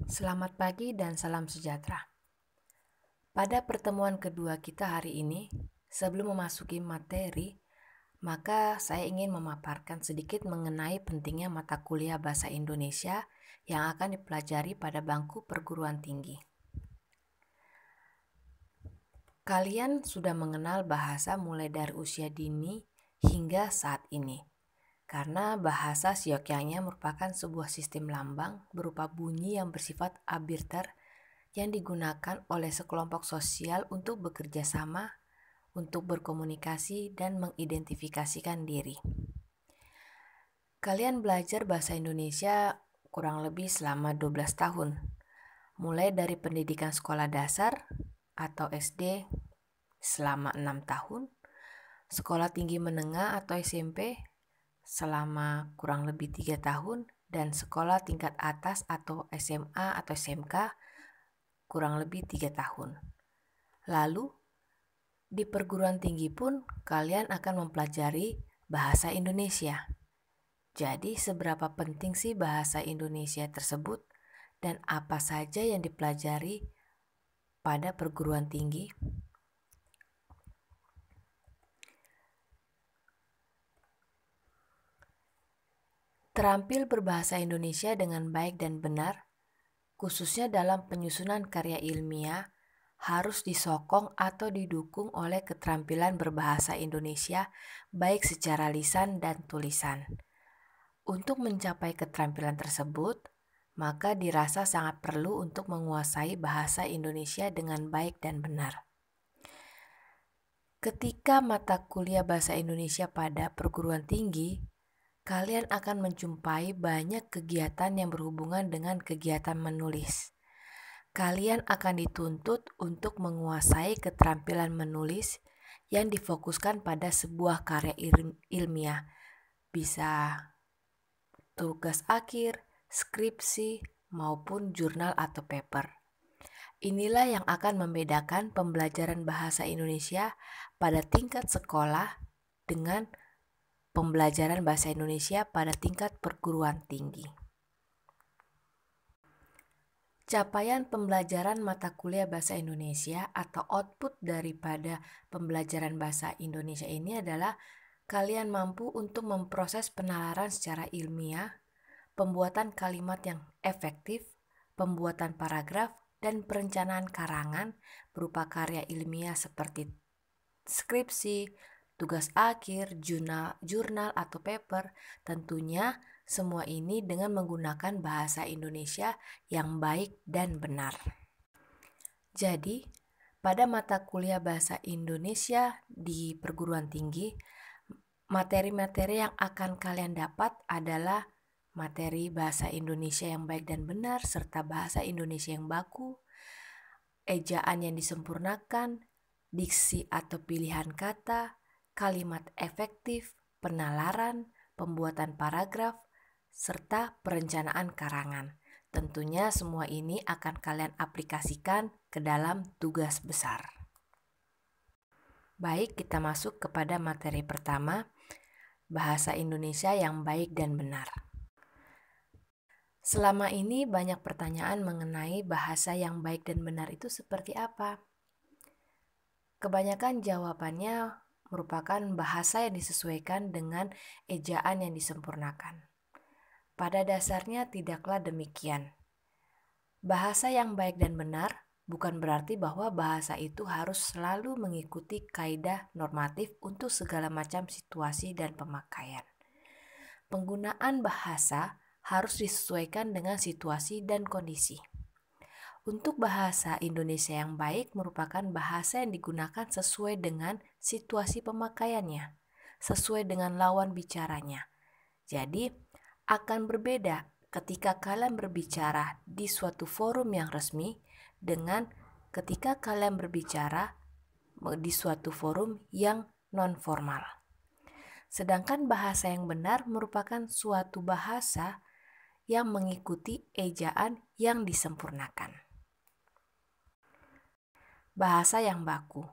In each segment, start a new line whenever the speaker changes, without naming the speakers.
Selamat pagi dan salam sejahtera. Pada pertemuan kedua kita hari ini, sebelum memasuki materi, maka saya ingin memaparkan sedikit mengenai pentingnya mata kuliah bahasa Indonesia yang akan dipelajari pada bangku perguruan tinggi. Kalian sudah mengenal bahasa mulai dari usia dini hingga saat ini. Karena bahasa siokianya merupakan sebuah sistem lambang berupa bunyi yang bersifat arbiter yang digunakan oleh sekelompok sosial untuk bekerja sama, untuk berkomunikasi dan mengidentifikasikan diri. Kalian belajar bahasa Indonesia kurang lebih selama 12 tahun, mulai dari pendidikan sekolah dasar atau SD selama 6 tahun, sekolah tinggi menengah atau SMP selama kurang lebih 3 tahun, dan sekolah tingkat atas atau SMA atau SMK kurang lebih 3 tahun. Lalu, di perguruan tinggi pun kalian akan mempelajari bahasa Indonesia. Jadi, seberapa penting sih bahasa Indonesia tersebut dan apa saja yang dipelajari pada perguruan tinggi? Terampil berbahasa Indonesia dengan baik dan benar, khususnya dalam penyusunan karya ilmiah, harus disokong atau didukung oleh keterampilan berbahasa Indonesia baik secara lisan dan tulisan. Untuk mencapai keterampilan tersebut, maka dirasa sangat perlu untuk menguasai bahasa Indonesia dengan baik dan benar. Ketika mata kuliah bahasa Indonesia pada perguruan tinggi, kalian akan menjumpai banyak kegiatan yang berhubungan dengan kegiatan menulis. Kalian akan dituntut untuk menguasai keterampilan menulis yang difokuskan pada sebuah karya ilmiah. Bisa tugas akhir, skripsi, maupun jurnal atau paper. Inilah yang akan membedakan pembelajaran bahasa Indonesia pada tingkat sekolah dengan pembelajaran bahasa Indonesia pada tingkat perguruan tinggi. Capaian pembelajaran mata kuliah bahasa Indonesia atau output daripada pembelajaran bahasa Indonesia ini adalah kalian mampu untuk memproses penalaran secara ilmiah, pembuatan kalimat yang efektif, pembuatan paragraf, dan perencanaan karangan berupa karya ilmiah seperti skripsi, tugas akhir, jurnal atau paper. Tentunya semua ini dengan menggunakan bahasa Indonesia yang baik dan benar. Jadi, pada mata kuliah bahasa Indonesia di perguruan tinggi, materi-materi yang akan kalian dapat adalah materi bahasa Indonesia yang baik dan benar, serta bahasa Indonesia yang baku, ejaan yang disempurnakan, diksi atau pilihan kata, kalimat efektif, penalaran, pembuatan paragraf, serta perencanaan karangan. Tentunya semua ini akan kalian aplikasikan ke dalam tugas besar. Baik, kita masuk kepada materi pertama, bahasa Indonesia yang baik dan benar. Selama ini banyak pertanyaan mengenai bahasa yang baik dan benar itu seperti apa? Kebanyakan jawabannya merupakan bahasa yang disesuaikan dengan ejaan yang disempurnakan. Pada dasarnya tidaklah demikian. Bahasa yang baik dan benar bukan berarti bahwa bahasa itu harus selalu mengikuti kaidah normatif untuk segala macam situasi dan pemakaian. Penggunaan bahasa harus disesuaikan dengan situasi dan kondisi. Untuk bahasa Indonesia yang baik merupakan bahasa yang digunakan sesuai dengan situasi pemakaiannya, sesuai dengan lawan bicaranya. Jadi, akan berbeda ketika kalian berbicara di suatu forum yang resmi dengan ketika kalian berbicara di suatu forum yang non-formal. Sedangkan bahasa yang benar merupakan suatu bahasa yang mengikuti ejaan yang disempurnakan. Bahasa yang baku.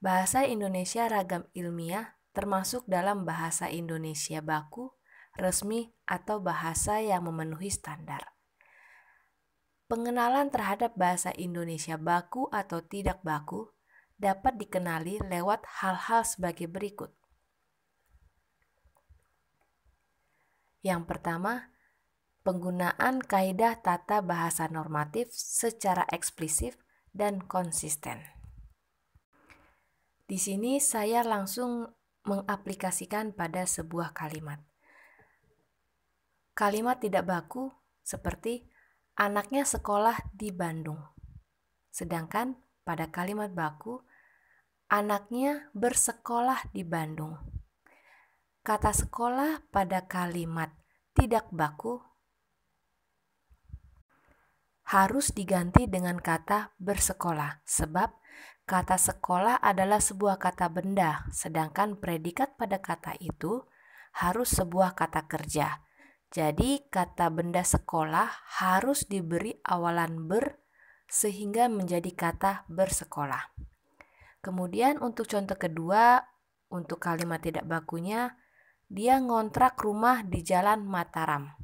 Bahasa Indonesia ragam ilmiah termasuk dalam bahasa Indonesia baku, resmi, atau bahasa yang memenuhi standar. Pengenalan terhadap bahasa Indonesia baku atau tidak baku dapat dikenali lewat hal-hal sebagai berikut. Yang pertama, penggunaan kaidah tata bahasa normatif secara eksplisit dan konsisten. Di sini saya langsung mengaplikasikan pada sebuah kalimat. Kalimat tidak baku seperti anaknya sekolah di Bandung. Sedangkan pada kalimat baku, anaknya bersekolah di Bandung. Kata sekolah pada kalimat tidak baku harus diganti dengan kata bersekolah, sebab kata sekolah adalah sebuah kata benda, sedangkan predikat pada kata itu harus sebuah kata kerja. Jadi kata benda sekolah harus diberi awalan ber sehingga menjadi kata bersekolah. Kemudian untuk contoh kedua, untuk kalimat tidak bakunya, dia ngontrak rumah di Jalan Mataram.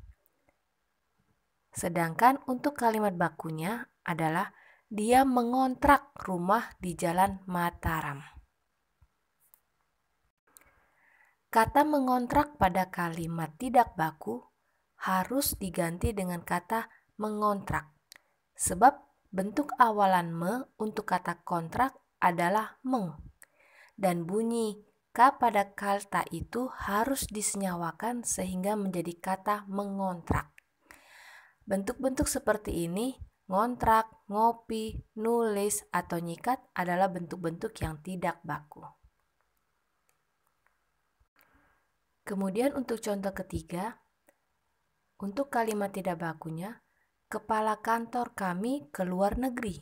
Sedangkan untuk kalimat bakunya adalah dia mengontrak rumah di Jalan Mataram. Kata mengontrak pada kalimat tidak baku harus diganti dengan kata mengontrak. Sebab bentuk awalan me untuk kata kontrak adalah meng. Dan bunyi K pada kata itu harus disenyawakan sehingga menjadi kata mengontrak. Bentuk-bentuk seperti ini, ngontrak, ngopi, nulis, atau nyikat adalah bentuk-bentuk yang tidak baku. Kemudian untuk contoh ketiga, untuk kalimat tidak bakunya, kepala kantor kami ke luar negeri.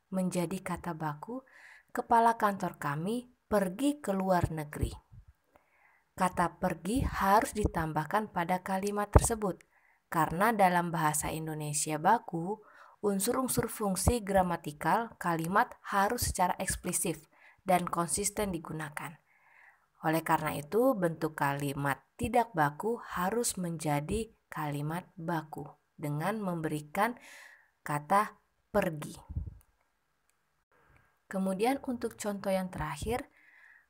Menjadi kata baku, kepala kantor kami pergi ke luar negeri. Kata pergi harus ditambahkan pada kalimat tersebut, karena dalam bahasa Indonesia baku, unsur-unsur fungsi gramatikal kalimat harus secara eksplisit dan konsisten digunakan. Oleh karena itu, bentuk kalimat tidak baku harus menjadi kalimat baku dengan memberikan kata pergi. Kemudian untuk contoh yang terakhir,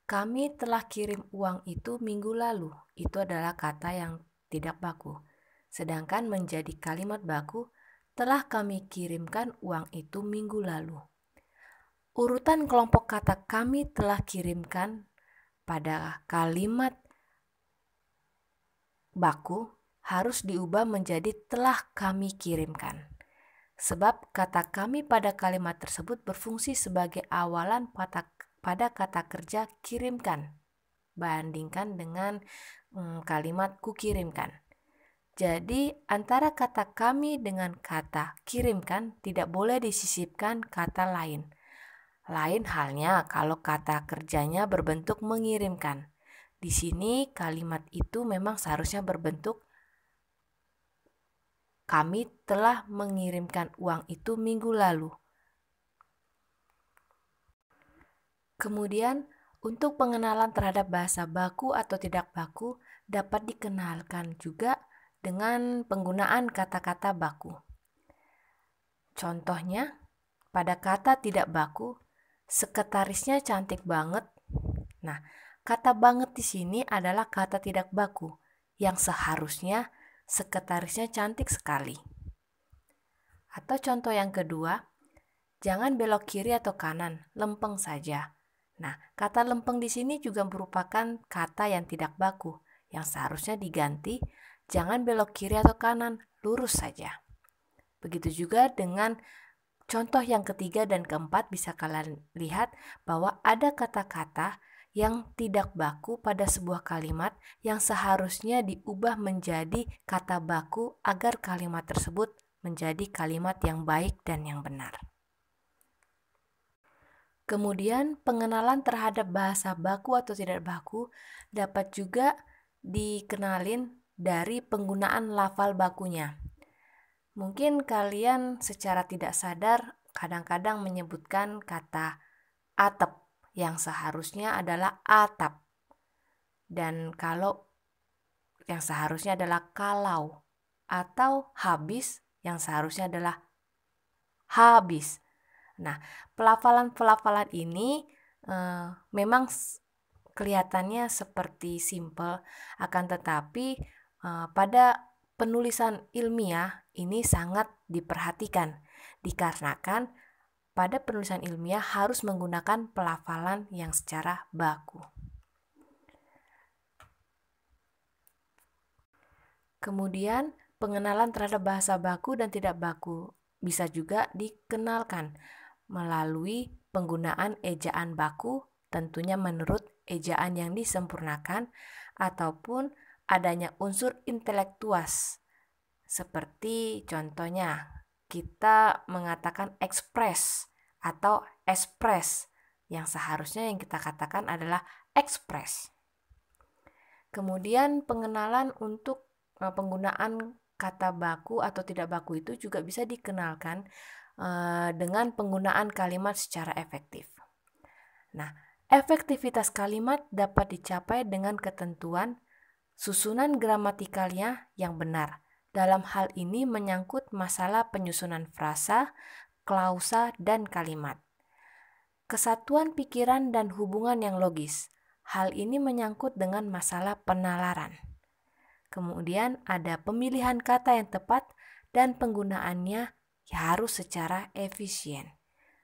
kami telah kirim uang itu minggu lalu. Itu adalah kata yang tidak baku. Sedangkan menjadi kalimat baku, telah kami kirimkan uang itu minggu lalu. Urutan kelompok kata kami telah kirimkan pada kalimat baku harus diubah menjadi telah kami kirimkan. Sebab kata kami pada kalimat tersebut berfungsi sebagai awalan pada kata kerja kirimkan, bandingkan dengan kalimat kukirimkan. Jadi antara kata kami dengan kata kirimkan tidak boleh disisipkan kata lain. Lain halnya kalau kata kerjanya berbentuk mengirimkan. Di sini kalimat itu memang seharusnya berbentuk kami telah mengirimkan uang itu minggu lalu. Kemudian untuk pengenalan terhadap bahasa baku atau tidak baku dapat dikenalkan juga dengan penggunaan kata-kata baku. Contohnya, pada kata tidak baku, sekretarisnya cantik banget. Nah, kata banget di sini adalah kata tidak baku, yang seharusnya sekretarisnya cantik sekali. Atau contoh yang kedua, jangan belok kiri atau kanan, lempeng saja. Nah, kata lempeng di sini juga merupakan kata yang tidak baku, yang seharusnya diganti jangan belok kiri atau kanan, lurus saja. Begitu juga dengan contoh yang ketiga dan keempat, bisa kalian lihat bahwa ada kata-kata yang tidak baku pada sebuah kalimat yang seharusnya diubah menjadi kata baku agar kalimat tersebut menjadi kalimat yang baik dan yang benar. Kemudian pengenalan terhadap bahasa baku atau tidak baku dapat juga dikenalin dari penggunaan lafal bakunya. Mungkin kalian secara tidak sadar kadang-kadang menyebutkan kata atap yang seharusnya adalah atap. Dan kalau yang seharusnya adalah kalau, atau habis yang seharusnya adalah habis. Nah, pelafalan-pelafalan ini memang kelihatannya seperti simple, akan tetapi pada penulisan ilmiah ini sangat diperhatikan, dikarenakan pada penulisan ilmiah harus menggunakan pelafalan yang secara baku. Kemudian, pengenalan terhadap bahasa baku dan tidak baku bisa juga dikenalkan melalui penggunaan ejaan baku, tentunya menurut ejaan yang disempurnakan, ataupun adanya unsur intelektuas. Seperti contohnya, kita mengatakan ekspres atau ekspres, yang seharusnya yang kita katakan adalah ekspres. Kemudian pengenalan untuk penggunaan kata baku atau tidak baku itu juga bisa dikenalkan dengan penggunaan kalimat secara efektif. Nah, efektivitas kalimat dapat dicapai dengan ketentuan susunan gramatikalnya yang benar. Dalam hal ini menyangkut masalah penyusunan frasa, klausa, dan kalimat. Kesatuan pikiran dan hubungan yang logis. Hal ini menyangkut dengan masalah penalaran. Kemudian ada pemilihan kata yang tepat dan penggunaannya harus secara efisien.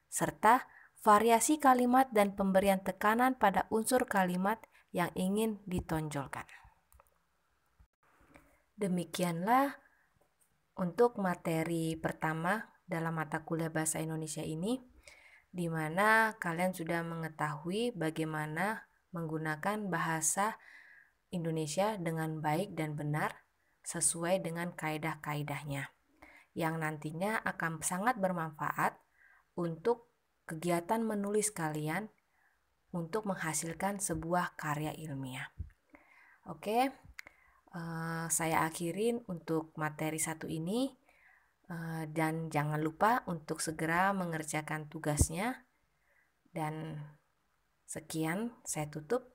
Serta variasi kalimat dan pemberian tekanan pada unsur kalimat yang ingin ditonjolkan. Demikianlah untuk materi pertama dalam mata kuliah Bahasa Indonesia ini, di mana kalian sudah mengetahui bagaimana menggunakan bahasa Indonesia dengan baik dan benar sesuai dengan kaidah-kaidahnya, yang nantinya akan sangat bermanfaat untuk kegiatan menulis kalian untuk menghasilkan sebuah karya ilmiah. Oke, saya akhirin untuk materi 1 ini, dan jangan lupa untuk segera mengerjakan tugasnya. Dan sekian, saya tutup.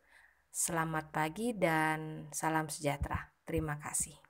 Selamat pagi dan salam sejahtera. Terima kasih.